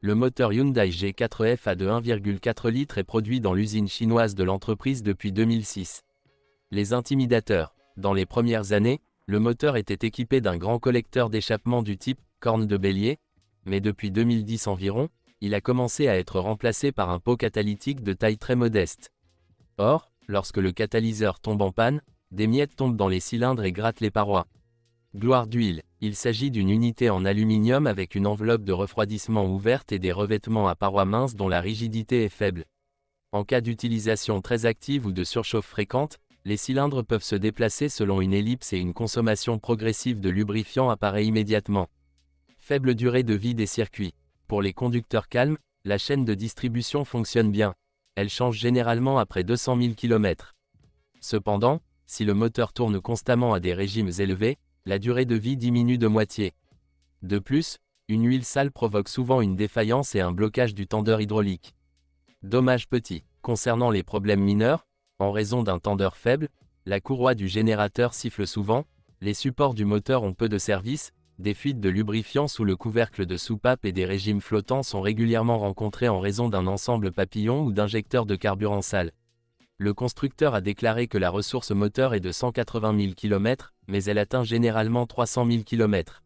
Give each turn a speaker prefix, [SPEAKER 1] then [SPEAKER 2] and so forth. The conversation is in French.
[SPEAKER 1] Le moteur Hyundai G4F de 1,4 litres est produit dans l'usine chinoise de l'entreprise depuis 2006. Les intimidateurs. Dans les premières années, le moteur était équipé d'un grand collecteur d'échappement du type corne de bélier, mais depuis 2010 environ, il a commencé à être remplacé par un pot catalytique de taille très modeste. Or, lorsque le catalyseur tombe en panne, des miettes tombent dans les cylindres et grattent les parois. Gloire d'huile. Il s'agit d'une unité en aluminium avec une enveloppe de refroidissement ouverte et des revêtements à parois minces dont la rigidité est faible. En cas d'utilisation très active ou de surchauffe fréquente, les cylindres peuvent se déplacer selon une ellipse et une consommation progressive de lubrifiant apparaît immédiatement. Faible durée de vie des circuits. Pour les conducteurs calmes, la chaîne de distribution fonctionne bien. Elle change généralement après 200 000 km. Cependant, si le moteur tourne constamment à des régimes élevés, la durée de vie diminue de moitié. De plus, une huile sale provoque souvent une défaillance et un blocage du tendeur hydraulique. Dommages petits. Concernant les problèmes mineurs, en raison d'un tendeur faible, la courroie du générateur siffle souvent, les supports du moteur ont peu de service, des fuites de lubrifiant sous le couvercle de soupape et des régimes flottants sont régulièrement rencontrés en raison d'un ensemble papillon ou d'injecteurs de carburant sale. Le constructeur a déclaré que la ressource moteur est de 180 000 km, mais elle atteint généralement 300 000 km.